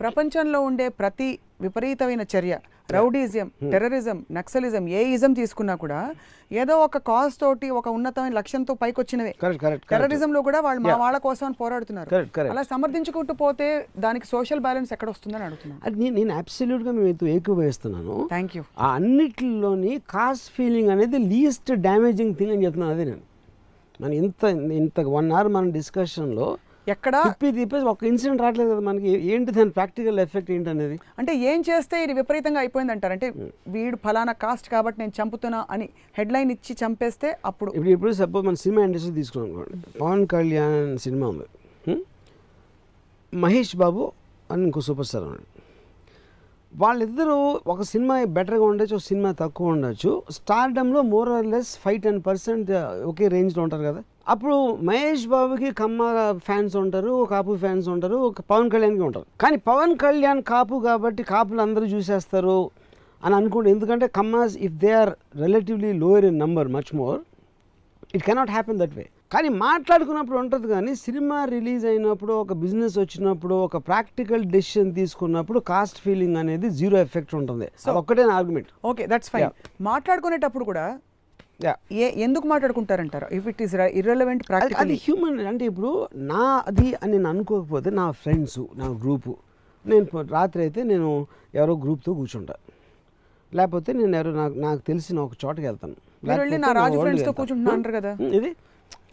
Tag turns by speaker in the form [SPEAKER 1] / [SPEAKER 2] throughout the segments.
[SPEAKER 1] ప్రపంచంలో ఉండే ప్రతి విపరీతమైన చర్య, రౌడీజం, టెర్రరిజం, నక్సలిజం, ఏ ఇజం తీసుకున్నా కూడా ఏదో ఒక కాజ్ తోటి ఒక ఉన్నతమైన లక్ష్యంతో పైకొచ్చినవే. టెర్రరిజంలో కూడా వాళ్ళు మా వాళ్ళ కోసం అని పోరాడుతున్నారు. అలా సమర్థించుకుంటూ పోతే దానికి సోషల్ బ్యాలెన్స్ ఎక్కడ వస్తుందని అడుగుతున్నాను.
[SPEAKER 2] అది నేను అబ్సల్యూట్గా మేము ఏకీభవిస్తున్నాను.
[SPEAKER 1] Thank you.
[SPEAKER 2] ఆ అన్నిటిలోని కాస్ట్ ఫీలింగ్ అనేది లీస్ట్ డ్యామేజింగ్ థింగ్ అని చెప్తున్నాను. అదే నేను మన ఇంత 1 hour మన డిస్కషన్లో
[SPEAKER 1] ఎక్కడ
[SPEAKER 2] తిప్పేసి ఒక ఇన్సిడెంట్ రావట్లేదు కదా మనకి. ఏంటి దాని ప్రాక్టికల్ ఎఫెక్ట్ ఏంటనేది,
[SPEAKER 1] అంటే ఏం చేస్తే ఇది విపరీతంగా అయిపోయింది అంటారు. అంటే వీడు ఫలానా కాస్ట్ కాబట్టి నేను చంపుతున్నా అని హెడ్లైన్ ఇచ్చి చంపేస్తే అప్పుడు
[SPEAKER 2] ఇప్పుడు సపోజ్ మన సినిమా ఇండస్ట్రీ తీసుకున్నాం అనుకోండి. పవన్ కళ్యాణ్ సినిమా ఉంది, మహేష్ బాబు అని ఇంకో సూపర్ స్టార్ ఉన్నాడు. వాళ్ళిద్దరూ ఒక సినిమా బెటర్గా ఉండొచ్చు, ఒక సినిమా తక్కువ ఉండొచ్చు. స్టార్డమ్లో మోర్ ఆర్ లెస్ 5-10% ఒకే రేంజ్లో ఉంటారు కదా. అప్పుడు మహేష్ బాబుకి కమ్మ ఫ్యాన్స్ ఉంటారు, కాపు ఫ్యాన్స్ ఉంటారు, పవన్ కళ్యాణ్కి ఉంటారు. కానీ పవన్ కళ్యాణ్ కాపు కాబట్టి కాపులు అందరూ చూసేస్తారు అని అనుకోండి. ఎందుకంటే Kammas if they are relatively lower in number much more, it cannot happen that way. కానీ మాట్లాడుకున్నప్పుడు ఉంటుంది. కానీ సినిమా రిలీజ్ అయినప్పుడు, ఒక బిజినెస్ వచ్చినప్పుడు, ఒక ప్రాక్టికల్ డెసిషన్ తీసుకున్నప్పుడు కాస్ట్ ఫీలింగ్ అనేది 0 ఎఫెక్ట్ ఉంటుంది. ఒక్కటే ఆర్గ్యుమెంట్.
[SPEAKER 1] Okay, that's fine. మాట్లాడుకునేటప్పుడు కూడా ఎందుకు మాట్లాడుకుంటారంటారు? If it is irrelevant practical,
[SPEAKER 2] అది హ్యూమన్. అంటే ఇప్పుడు అది అని నేను అనుకోకపోతే నా ఫ్రెండ్స్, నా గ్రూపు, నేను రాత్రి అయితే నేను ఎవరో గ్రూప్తో కూర్చుంటా, లేకపోతే నేను ఎవరో నాకు తెలిసిన ఒక చోటకి వెళ్తాను.
[SPEAKER 1] నా రాజు ఫ్రెండ్స్తో కూర్చుంటున్నా అంటారు కదా,
[SPEAKER 2] ఇది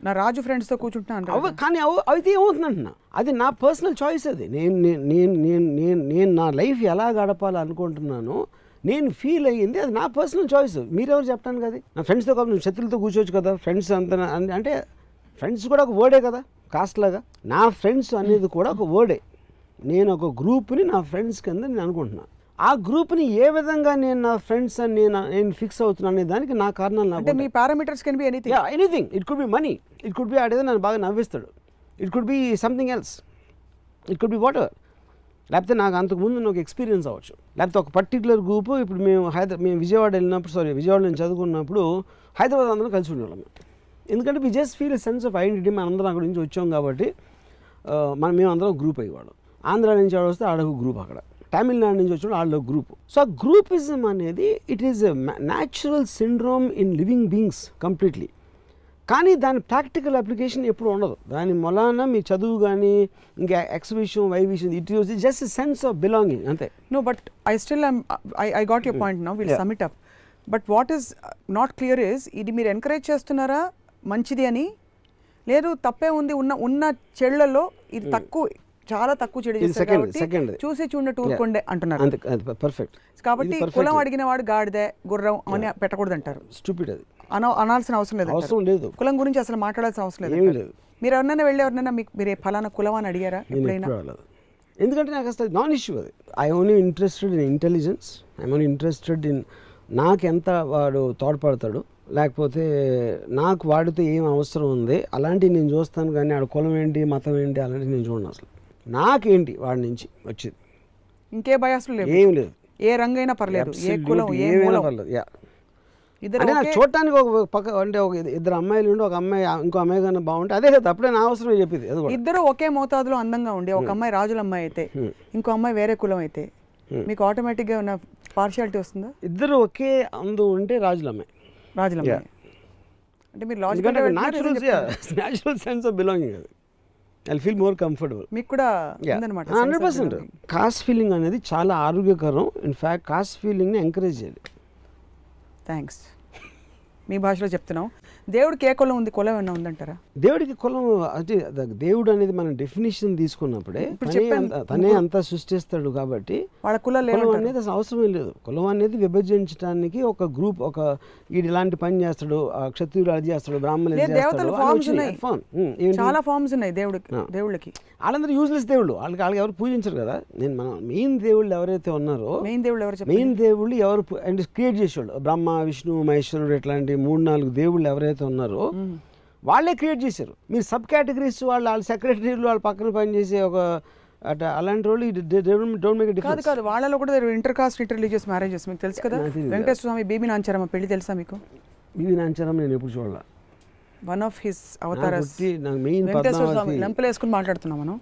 [SPEAKER 1] నా రాజు ఫ్రెండ్స్తో కూర్చుంటున్నా.
[SPEAKER 2] కానీ అయితే ఏమవుతుందంటున్నా, అది నా పర్సనల్ చాయిస్. అది నేను నా లైఫ్ ఎలా గడపాలనుకుంటున్నాను, నేను ఫీల్ అయ్యింది, అది నా పర్సనల్ చాయిస్. మీరెవరు చెప్పడానికి కదా. నా ఫ్రెండ్స్తో కాదు, నువ్వు శత్రులతో కూర్చోవచ్చు కదా. ఫ్రెండ్స్ అంత అంటే ఫ్రెండ్స్ కూడా ఒక వర్డే కదా, కాస్ట్ లాగా. నా ఫ్రెండ్స్ అనేది కూడా ఒక వర్డే. నేను ఒక గ్రూప్ని నా ఫ్రెండ్స్ కింద నేను అనుకుంటున్నాను. ఆ గ్రూప్ని ఏ విధంగా నేను నా ఫ్రెండ్స్ అని నేను ఫిక్స్ అవుతున్నాను అనే దానికి నా కారణాలు
[SPEAKER 1] అంటే మీ parameters can be anything.
[SPEAKER 2] Anything. It could be money, it could be ఆడేదో నన్ను బాగా నవ్విస్తాడు, it could be something else, it could be whatever. లేకపోతే నాకు అంతకుముందు నాకు ఎక్స్పీరియన్స్ అవ్వచ్చు. లేకపోతే ఒక పర్టికులర్ గ్రూపు, ఇప్పుడు మేము విజయవాడ వెళ్ళినప్పుడు, విజయవాడ నేను చదువుకున్నప్పుడు హైదరాబాద్ అందరం కలిసి ఉండేవాళ్ళం. ఎందుకంటే we just feel a sense of identity. మనం అందరం అక్కడి నుంచి వచ్చాం కాబట్టి మేము అందరం గ్రూప్ అయ్యేవాళ్ళం. ఆంధ్ర నుంచి ఆడ వస్తే ఆడొక గ్రూప్, అక్కడ తమిళనాడు నుంచి వచ్చిన ఆడొక గ్రూప్. సో ఆ గ్రూపిజం అనేది it is a natural syndrome in living beings completely. కానీ దాని ప్రాక్టికల్ అప్లికేషన్ ఎప్పుడు ఉండదు. దాని మొలాన మీ చదువు కానీ ఇంకా ఎక్స్ విషయం, వై విషయం, it is just a sense of belonging అంతే.
[SPEAKER 1] No, but I got your point now, will sum it up. But what is not clear is, ఇది మీరు ఎంకరేజ్ చేస్తున్నారా మంచిది అని? లేదు, తప్పే ఉంది, ఉన్న చెళ్లలో ఇది తక్కువ, చాలా తక్కువ చెడు చేస్తారు, చూసి చూడట్టు ఊరుకోండి అంటున్నారు.
[SPEAKER 2] పర్ఫెక్ట్.
[SPEAKER 1] కాబట్టి కులం అడిగిన వాడు గాడిదే గుర్రం అని పెట్టకూడదు అంటారు.
[SPEAKER 2] స్టూపిడ్. అది
[SPEAKER 1] అనాల్సిన అవసరం లేదు. కులం గురించి అసలు మాట్లాడాల్సిన అవసరం లేదు. మీరు ఎవరినైనా వెళ్ళి ఎవరినైనా మీరు ఫలానా కులం అని అడిగారా ఎప్పుడైనా?
[SPEAKER 2] ఎందుకంటే నాకు అసలు నాన్ ఇష్యూ అది. I only interested in intelligence, I only interested in నాకు ఎంత వాడు తోడ్పడతాడు, లేకపోతే నాకు వాడితో ఏం అవసరం ఉంది అలాంటివి నేను చూస్తాను. కానీ ఆడ కులం ఏంటి, మతం ఏంటి అలాంటివి నేను చూడను. అసలు నాకేంటి వాడి నుంచి వచ్చేది,
[SPEAKER 1] ఇంకే బయాస్లు లేవు, ఏం లేదు. ఏ రంగైనా పర్లేదు, ఏ కులం ఏమైనా పర్లేదు.
[SPEAKER 2] అంటే నాకు చూడటానికి ఒక పక్క అంటే ఒక ఇద్దరు అమ్మాయిలు ఉండి ఒక అమ్మాయి ఇంకో అమ్మాయి కన్నా బాగుంటే అదే కదా, అప్పుడే నా అవసరం చెప్పింది.
[SPEAKER 1] ఇద్దరు ఒకే మోతాదులో అందంగా ఉండి ఒక అమ్మాయి రాజుల అమ్మాయి అయితే ఇంకో అమ్మాయి వేరే కులం అయితే మీకు ఆటోమేటిక్గా ఉన్న పార్షియాలిటీ వస్తుందా?
[SPEAKER 2] ఇద్దరు ఒకే అందం ఉంటే రాజుల అమ్మాయి
[SPEAKER 1] అంటే మీరు
[SPEAKER 2] న్యాచురల్ సెన్స్ ఆఫ్ బిలాంగింగ్. అది ఐ ఫీల్ మోర్ కంఫర్టబుల్.
[SPEAKER 1] మీకు కూడా ఉందన్నమాట
[SPEAKER 2] 100%. కాస్ట్ ఫీలింగ్ అనేది చాలా ఆరోగ్యకరం. ఇన్ఫ్యాక్ట్ కాస్ట్ ఫీలింగ్ని ఎంకరేజ్ చేయాలి.
[SPEAKER 1] థ్యాంక్స్. మీ భాషలో చెప్తున్నాం. దేవుడికి ఏ కులం ఉంది, కులం ఏమన్నా ఉందంటారా?
[SPEAKER 2] దేవుడికి కులం అంటే దేవుడు అనేది మనం డెఫినేషన్ తీసుకున్నప్పుడే తనే అంతా సృష్టిస్తాడు కాబట్టి
[SPEAKER 1] వాళ్ళ కులం
[SPEAKER 2] అనేది అసలు అవసరమే లేదు. కులం అనేది విభజించడానికి ఒక గ్రూప్, ఒక ఇలాంటి పని చేస్తాడు, క్షత్రియుడు అది చేస్తాడు, బ్రాహ్మణులు
[SPEAKER 1] చాలా ఫార్మ్స్ ఉన్నాయి దేవుళ్ళకి.
[SPEAKER 2] వాళ్ళందరూ యూజ్లెస్ దేవుళ్ళు, వాళ్ళకి ఎవరు పూజించరు కదా. మన మెయిన్ దేవుళ్ళు ఎవరైతే ఉన్నారో, మెయిన్ దేవుళ్ళు ఎవరు అంటే క్రియేట్ చేసేవాళ్ళు, బ్రహ్మ, విష్ణు, మహేశ్వరుడు, ఇట్లాంటి 3-4 దేవుళ్ళు ఎవరైతే ఉన్నారో వాళ్ళే క్రియేట్ చేశారు. మీరు సబ్ కేటగిరీస్ వాళ్ళ సెక్రటరీలు వాళ్ళ పక్కన పనిచేసే ఒక అలాంటి వాళ్ళు డోంట్ మేక్ ఎ డిఫరెన్స్.
[SPEAKER 1] కాదు, వాళ్ళలో కూడా inter caste inter religious marriages మీకు తెలుసు కదా. వెంకటేశ్వర స్వామి బీబీ నాంచారమ్మ పెళ్లి తెలుసా మీకు?
[SPEAKER 2] బీబీ నాంచారమ్మ నేను ఎప్పుడు చూడాల.
[SPEAKER 1] వన్ ఆఫ్ హిస్ అవతారస్ వెంకటేశ్వర స్వామి లంపలు వేసుకుని మాట్లాడుతున్నాం మనం.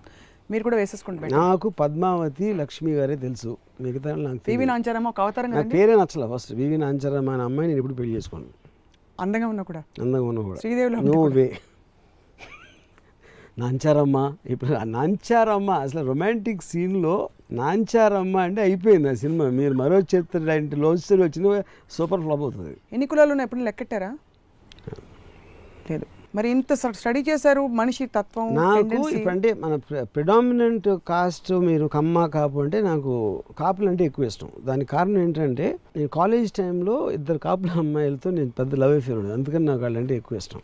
[SPEAKER 1] మీరు కూడా వేసేసుకుంటారు.
[SPEAKER 2] నాకు పద్మావతి లక్ష్మి గారే తెలుసు, మిగతా నాకు
[SPEAKER 1] వివి నాంచారమ్మ ఒక అవతారం
[SPEAKER 2] నాకు పేరే నచ్చలే. ఫస్ట్ వివి నాంచారమ్మ అనే అమ్మాయి నేను ఎప్పుడు పెళ్లి చేసుకోను.
[SPEAKER 1] అందంగా ఉన్నా కూడా
[SPEAKER 2] శ్రీదేవిలో నో వే. నాంచారమ్మ ఇప్పుడు నాంచారమ్మ అసలు రొమాంటిక్ సీన్లో నాంచారమ్మ అంటే అయిపోయింది ఆ సినిమా. మీరు మరో చిత్ర లాంటి లవ్ స్టోరీ వచ్చిన సూపర్ ఫ్లాప్ అవుతుంది.
[SPEAKER 1] ఎన్ని కులాలు ఎప్పుడు లెక్కెట్టారా? లేదు. మరి ఇంత స్టడీ చేశారు మనిషి తత్వం.
[SPEAKER 2] నాకు ఇప్పుడు అంటే మన ప్రిడామినెంట్ కాస్ట్ మీరు కమ్మ కాపు అంటే నాకు కాపులు అంటే ఎక్కువ ఇష్టం. దానికి కారణం ఏంటంటే నేను కాలేజ్ టైంలో 2 కాపుల అమ్మాయిలతో నేను పెద్ద లవ్ అఫేర్ ఉండేది, అందుకని నాకు వాళ్ళంటే ఎక్కువ ఇష్టం.